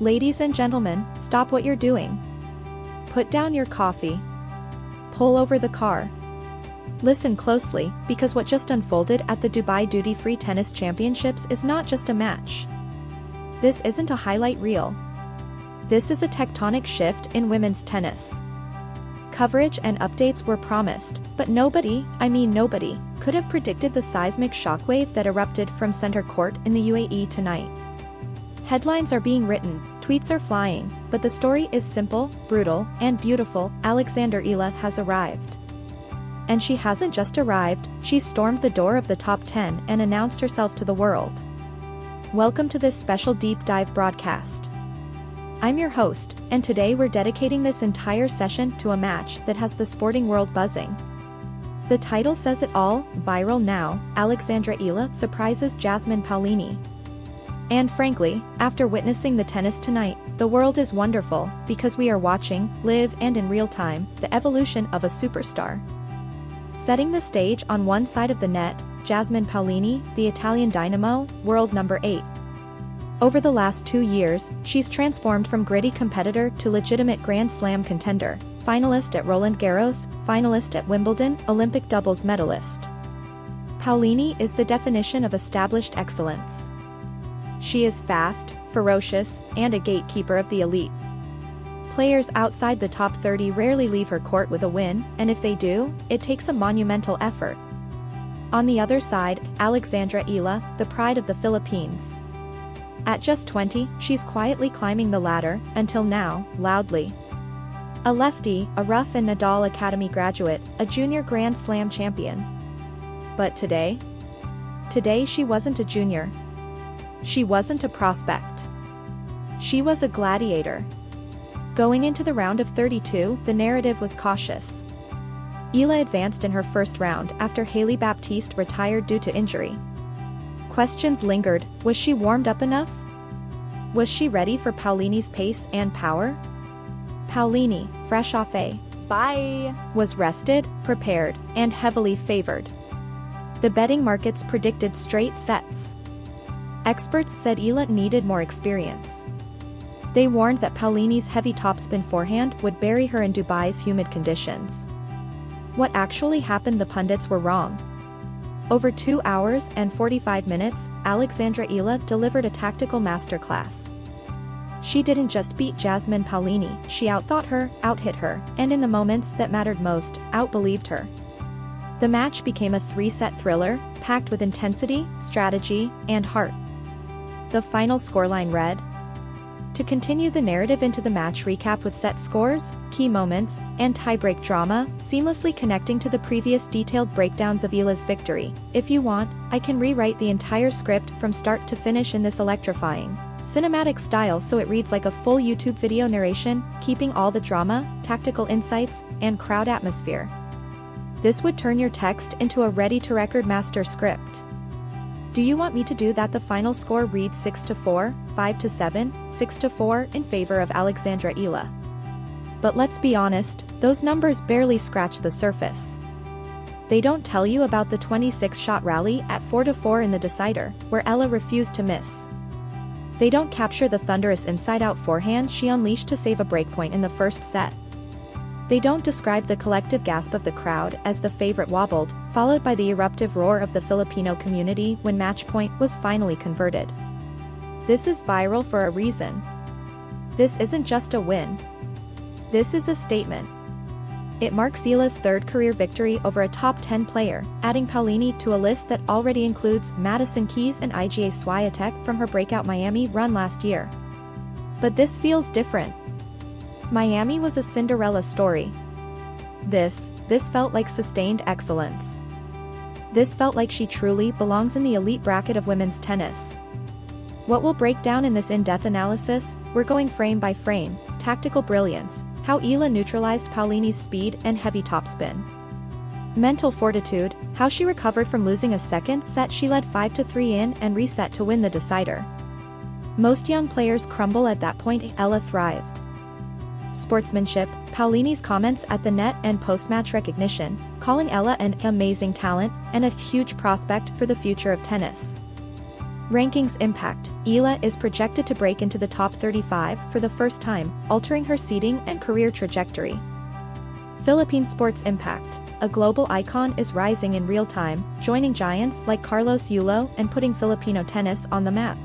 Ladies and gentlemen, stop what you're doing. Put down your coffee. Pull over the car. Listen closely, because what just unfolded at the Dubai Duty-Free Tennis Championships is not just a match. This isn't a highlight reel. This is a tectonic shift in women's tennis. Coverage and updates were promised, but nobody, I mean nobody, could have predicted the seismic shockwave that erupted from center court in the UAE tonight. Headlines are being written, tweets are flying, but the story is simple, brutal, and beautiful. Alexandra Eala has arrived. And she hasn't just arrived, she stormed the door of the top 10 and announced herself to the world. Welcome to this special deep dive broadcast. I'm your host, and today we're dedicating this entire session to a match that has the sporting world buzzing. The title says it all, viral now, Alexandra Eala surprises Jasmine Paolini. And frankly, after witnessing the tennis tonight, the world is wonderful, because we are watching, live and in real time, the evolution of a superstar. Setting the stage on one side of the net, Jasmine Paolini, the Italian dynamo, world number 8. Over the last 2 years, she's transformed from gritty competitor to legitimate Grand Slam contender, finalist at Roland Garros, finalist at Wimbledon, Olympic doubles medalist. Paolini is the definition of established excellence. She is fast, ferocious, and a gatekeeper of the elite. Players outside the top 30 rarely leave her court with a win, and if they do, it takes a monumental effort. On the other side, Alexandra Eala, the pride of the Philippines. At just 20, she's quietly climbing the ladder, until now, loudly. A lefty, a Ruff and Nadal Academy graduate, a junior Grand Slam champion. But today? Today she wasn't a junior. She wasn't a prospect. She was a gladiator. Going into the round of 32, the narrative was cautious. Eala advanced in her first round after Hailey Baptiste retired due to injury. Questions lingered, was she warmed up enough? Was she ready for Paolini's pace and power? Paolini, fresh off a bye, was rested, prepared, and heavily favored. The betting markets predicted straight sets. Experts said Eala needed more experience. They warned that Paolini's heavy topspin forehand would bury her in Dubai's humid conditions. What actually happened? The pundits were wrong. Over 2 hours and 45 minutes, Alexandra Eala delivered a tactical masterclass. She didn't just beat Jasmine Paolini, she outthought her, outhit her, and in the moments that mattered most, outbelieved her. The match became a 3-set thriller, packed with intensity, strategy, and heart. The final scoreline read. To continue the narrative into the match recap with set scores, key moments, and tie-break drama, seamlessly connecting to the previous detailed breakdowns of Eala's victory. If you want, I can rewrite the entire script from start to finish in this electrifying, cinematic style so it reads like a full YouTube video narration, keeping all the drama, tactical insights, and crowd atmosphere. This would turn your text into a ready-to-record master script. Do you want me to do that? The final score reads 6-4, 5-7, 6-4 in favor of Alexandra Eala. But let's be honest, those numbers barely scratch the surface. They don't tell you about the 26-shot rally at 4-4 in the decider, where Eala refused to miss. They don't capture the thunderous inside-out forehand she unleashed to save a breakpoint in the first set. They don't describe the collective gasp of the crowd as the favorite wobbled, followed by the eruptive roar of the Filipino community when match point was finally converted. This is viral for a reason. This isn't just a win. This is a statement. It marks Eala's third career victory over a top 10 player, adding Paolini to a list that already includes Madison Keys and Iga Swiatek from her breakout Miami run last year. But this feels different. Miami was a Cinderella story. This felt like sustained excellence. This felt like she truly belongs in the elite bracket of women's tennis. What we'll break down in this in-depth analysis, we're going frame by frame, tactical brilliance, how Eala neutralized Paolini's speed and heavy topspin. Mental fortitude, how she recovered from losing a second set she led 5-3 in and reset to win the decider. Most young players crumble at that point. Eala thrived. Sportsmanship, Paolini's comments at the net and post-match recognition, calling Eala an amazing talent and a huge prospect for the future of tennis. Rankings impact. Eala is projected to break into the top 35 for the first time, altering her seeding and career trajectory. Philippine sports impact. A global icon is rising in real time, joining giants like Carlos Yulo and putting Filipino tennis on the map.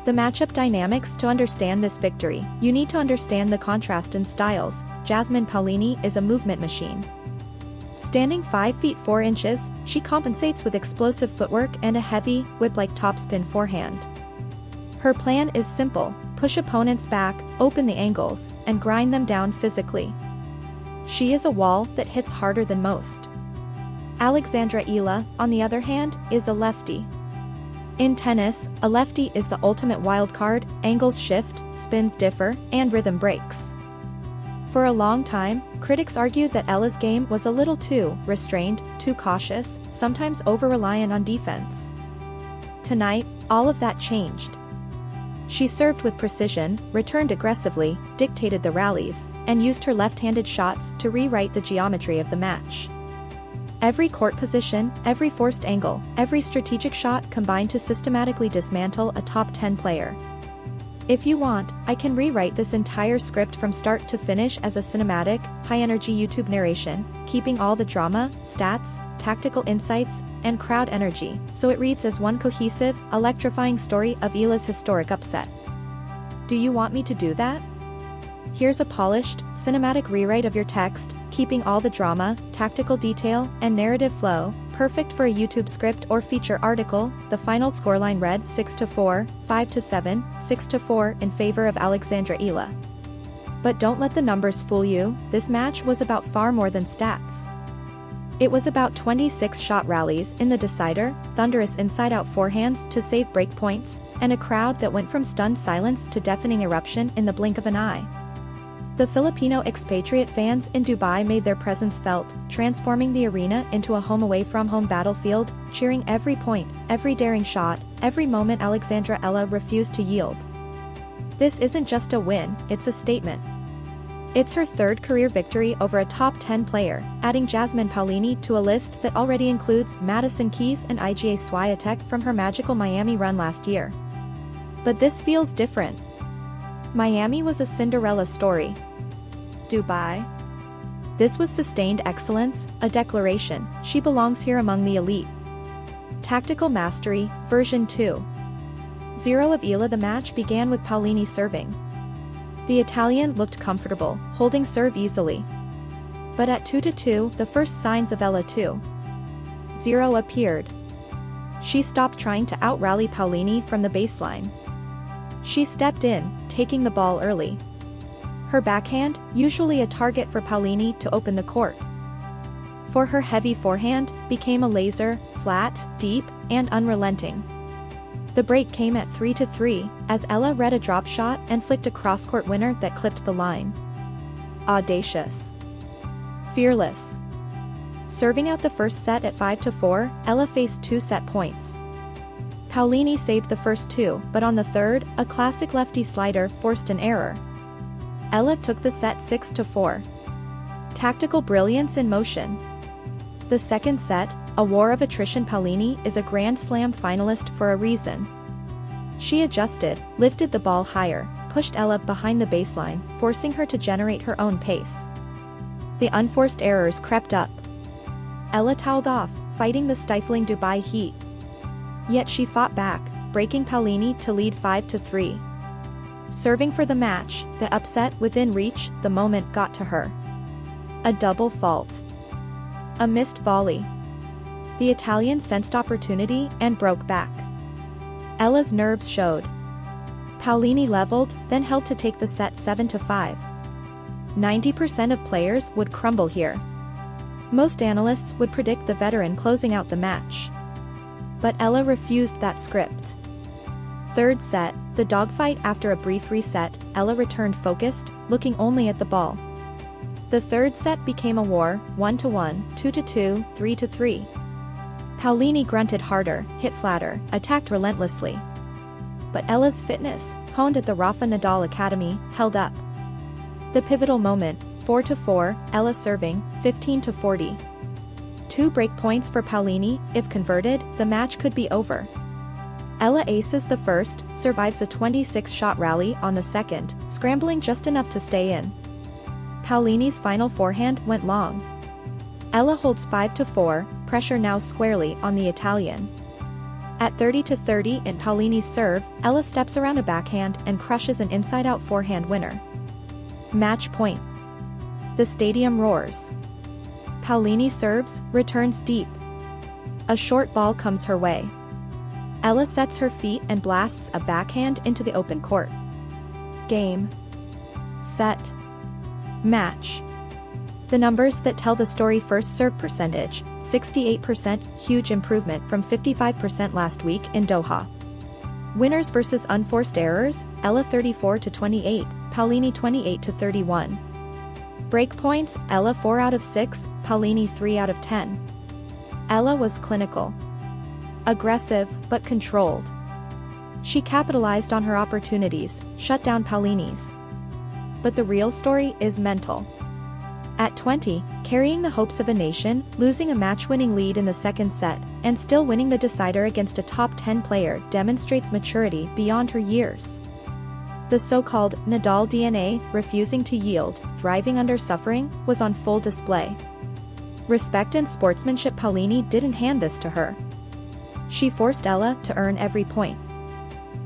The matchup dynamics. To understand this victory, you need to understand the contrast in styles. Jasmine Paolini is a movement machine. Standing 5 feet 4 inches, she compensates with explosive footwork and a heavy, whip-like topspin forehand. Her plan is simple: push opponents back, open the angles, and grind them down physically. She is a wall that hits harder than most. Alexandra Eala, on the other hand, is a lefty. In tennis, a lefty is the ultimate wild card. Angles shift, spins differ, and rhythm breaks. For a long time, critics argued that Eala's game was a little too restrained, too cautious, sometimes over-reliant on defense. Tonight, all of that changed. She served with precision, returned aggressively, dictated the rallies, and used her left-handed shots to rewrite the geometry of the match. Every court position, every forced angle, every strategic shot combined to systematically dismantle a top 10 player. If you want, I can rewrite this entire script from start to finish as a cinematic, high-energy YouTube narration, keeping all the drama, stats, tactical insights, and crowd energy, so it reads as one cohesive, electrifying story of Eala's historic upset. Do you want me to do that? Here's a polished, cinematic rewrite of your text, keeping all the drama, tactical detail, and narrative flow, perfect for a YouTube script or feature article. The final scoreline read 6-4, 5-7, 6-4 in favor of Alexandra Eala. But don't let the numbers fool you, this match was about far more than stats. It was about 26 shot rallies in the decider, thunderous inside-out forehands to save breakpoints, and a crowd that went from stunned silence to deafening eruption in the blink of an eye. The Filipino expatriate fans in Dubai made their presence felt, transforming the arena into a home-away-from-home battlefield, cheering every point, every daring shot, every moment Alexandra Eala refused to yield. This isn't just a win, it's a statement. It's her third career victory over a top 10 player, adding Jasmine Paolini to a list that already includes Madison Keys and Iga Swiatek from her magical Miami run last year. But this feels different. Miami was a Cinderella story. Dubai? This was sustained excellence, a declaration, she belongs here among the elite. Tactical mastery, version 2. 0 of Eala. The match began with Paolini serving. The Italian looked comfortable, holding serve easily. But at 2-2, the first signs of Eala 2-0 appeared. She stopped trying to out-rally Paolini from the baseline. She stepped in, taking the ball early. Her backhand, usually a target for Paolini to open the court. For her heavy forehand, became a laser, flat, deep, and unrelenting. The break came at 3-3, as Eala read a drop shot and flicked a cross-court winner that clipped the line. Audacious. Fearless. Serving out the first set at 5-4, Eala faced 2 set points. Paolini saved the first 2, but on the third, a classic lefty slider forced an error. Eala took the set 6-4. Tactical brilliance in motion. The second set, a war of attrition. Paolini is a Grand Slam finalist for a reason. She adjusted, lifted the ball higher, pushed Eala behind the baseline, forcing her to generate her own pace. The unforced errors crept up. Eala toweled off, fighting the stifling Dubai heat. Yet she fought back, breaking Paolini to lead 5-3. Serving for the match, the upset within reach, the moment got to her. A double fault. A missed volley. The Italian sensed opportunity and broke back. Eala's nerves showed. Paolini leveled, then held to take the set 7-5. 90% of players would crumble here. Most analysts would predict the veteran closing out the match. But Eala refused that script. Third set, the dogfight. After a brief reset, Eala returned focused, looking only at the ball. The third set became a war, 1-1, 2-2, 3-3. Paolini grunted harder, hit flatter, attacked relentlessly. But Eala's fitness, honed at the Rafa Nadal Academy, held up. The pivotal moment, 4-4, Eala serving, 15-40. 2 break points for Paolini. If converted, the match could be over. Eala aces the first, survives a 26-shot rally on the second, scrambling just enough to stay in. Paolini's final forehand went long. Eala holds 5-4, pressure now squarely on the Italian. At 30-30 in Paolini's serve, Eala steps around a backhand and crushes an inside-out forehand winner. Match point. The stadium roars. Paolini serves, returns deep. A short ball comes her way. Eala sets her feet and blasts a backhand into the open court. Game. Set. Match. The numbers that tell the story: first serve percentage, 68%, huge improvement from 55% last week in Doha. Winners versus unforced errors, Eala 34-28, Paolini 28-31. Break points, Eala 4 out of 6, Paolini 3 out of 10. Eala was clinical. Aggressive, but controlled. She capitalized on her opportunities, shut down Paolini's. But the real story is mental. At 20, carrying the hopes of a nation, losing a match-winning lead in the second set, and still winning the decider against a top 10 player demonstrates maturity beyond her years. The so-called Nadal DNA, refusing to yield, thriving under suffering, was on full display. Respect and sportsmanship. Paolini didn't hand this to her. She forced Eala to earn every point.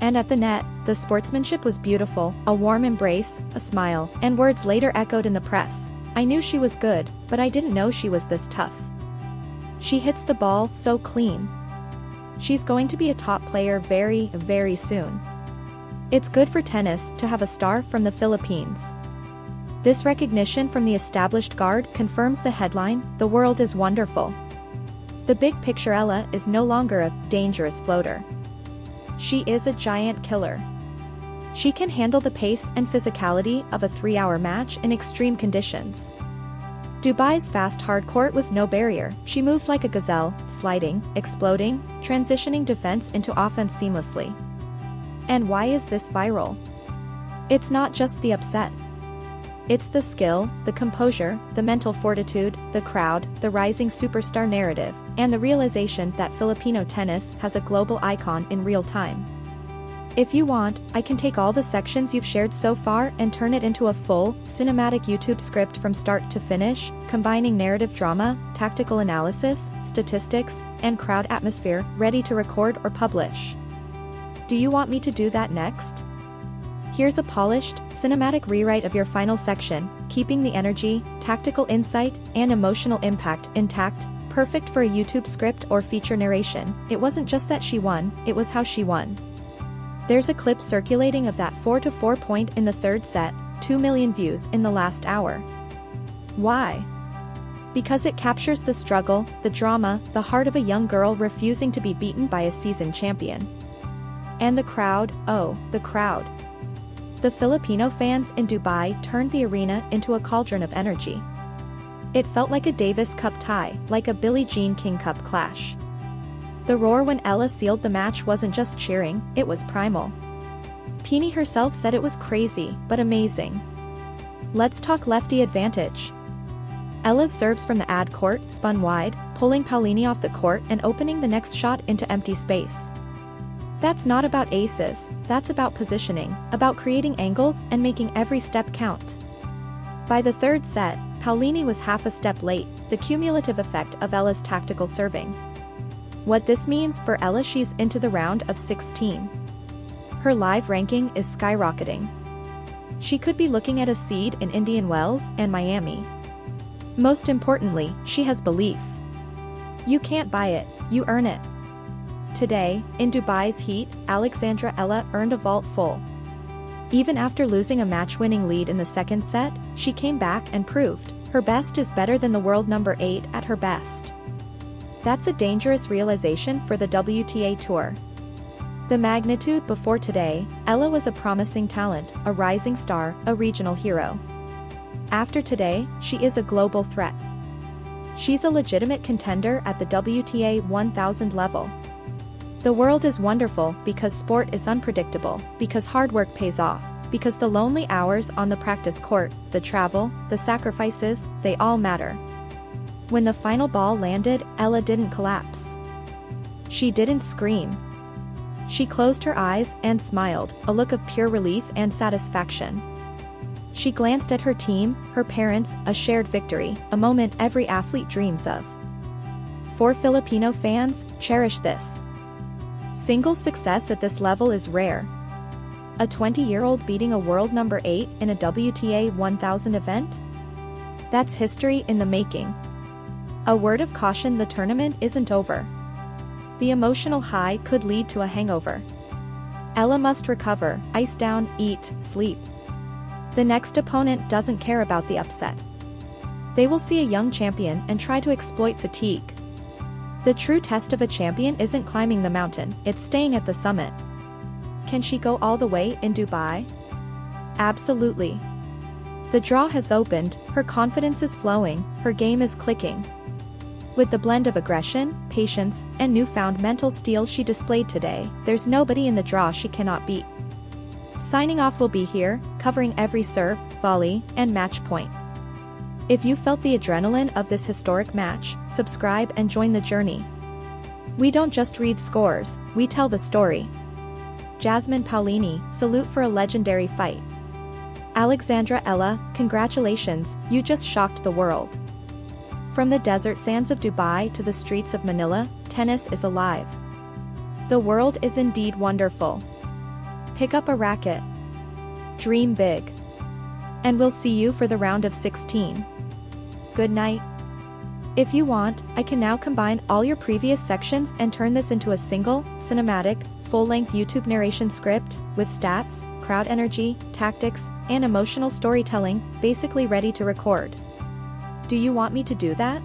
And at the net, the sportsmanship was beautiful: a warm embrace, a smile, and words later echoed in the press. "I knew she was good, but I didn't know she was this tough. She hits the ball so clean. She's going to be a top player very, very soon." It's good for tennis to have a star from the Philippines. This recognition from the established guard confirms the headline, "The world is wonderful." The big picture: Eala is no longer a dangerous floater. She is a giant killer. She can handle the pace and physicality of a 3-hour match in extreme conditions. Dubai's fast hard court was no barrier. She moved like a gazelle, sliding, exploding, transitioning defense into offense seamlessly. And why is this viral? It's not just the upset. It's the skill, the composure, the mental fortitude, the crowd, the rising superstar narrative, and the realization that Filipino tennis has a global icon in real time. If you want, I can take all the sections you've shared so far and turn it into a full, cinematic YouTube script from start to finish, combining narrative drama, tactical analysis, statistics, and crowd atmosphere, ready to record or publish. Do you want me to do that next? Here's a polished, cinematic rewrite of your final section, keeping the energy, tactical insight, and emotional impact intact, perfect for a YouTube script or feature narration. It wasn't just that she won, it was how she won. There's a clip circulating of that 4-4 point in the third set, 2 million views in the last hour. Why? Because it captures the struggle, the drama, the heart of a young girl refusing to be beaten by a seasoned champion. And the crowd, oh, the crowd. The Filipino fans in Dubai turned the arena into a cauldron of energy. It felt like a Davis Cup tie, like a Billie Jean King Cup clash. The roar when Eala sealed the match wasn't just cheering, it was primal. Paolini herself said it was crazy, but amazing. Let's talk lefty advantage. Eala's serves from the ad court spun wide, pulling Paolini off the court and opening the next shot into empty space. That's not about aces, that's about positioning, about creating angles and making every step count. By the third set, Paolini was half a step late, the cumulative effect of Eala's tactical serving. What this means for Eala: she's into the round of 16. Her live ranking is skyrocketing. She could be looking at a seed in Indian Wells and Miami. Most importantly, she has belief. You can't buy it, you earn it. Today, in Dubai's heat, Alexandra Eala earned a vault full. Even after losing a match-winning lead in the second set, she came back and proved her best is better than the world number 8 at her best. That's a dangerous realization for the WTA Tour. The magnitude before today: Eala was a promising talent, a rising star, a regional hero. After today, she is a global threat. She's a legitimate contender at the WTA 1000 level. The world is wonderful because sport is unpredictable, because hard work pays off, because the lonely hours on the practice court, the travel, the sacrifices, they all matter. When the final ball landed, Eala didn't collapse. She didn't scream. She closed her eyes and smiled, a look of pure relief and satisfaction. She glanced at her team, her parents, a shared victory, a moment every athlete dreams of. For Filipino fans, cherish this. Singles success at this level is rare. A 20-year-old beating a world number 8 in a WTA 1000 event? That's history in the making. A word of caution: the tournament isn't over. The emotional high could lead to a hangover. Ella must recover, ice down, eat, sleep. The next opponent doesn't care about the upset. They will see a young champion and try to exploit fatigue. The true test of a champion isn't climbing the mountain, it's staying at the summit. Can she go all the way in Dubai? Absolutely. The draw has opened, her confidence is flowing, her game is clicking. With the blend of aggression, patience, and newfound mental steel she displayed today, there's nobody in the draw she cannot beat. Signing off will be here, covering every serve, volley, and match point. If you felt the adrenaline of this historic match, subscribe and join the journey. We don't just read scores, we tell the story. Jasmine Paolini, salute for a legendary fight. Alexandra Eala, congratulations, you just shocked the world. From the desert sands of Dubai to the streets of Manila, tennis is alive. The world is indeed wonderful. Pick up a racket. Dream big. And we'll see you for the round of 16. Good night. If you want, I can now combine all your previous sections and turn this into a single, cinematic, full-length YouTube narration script, with stats, crowd energy, tactics, and emotional storytelling, basically ready to record. Do you want me to do that?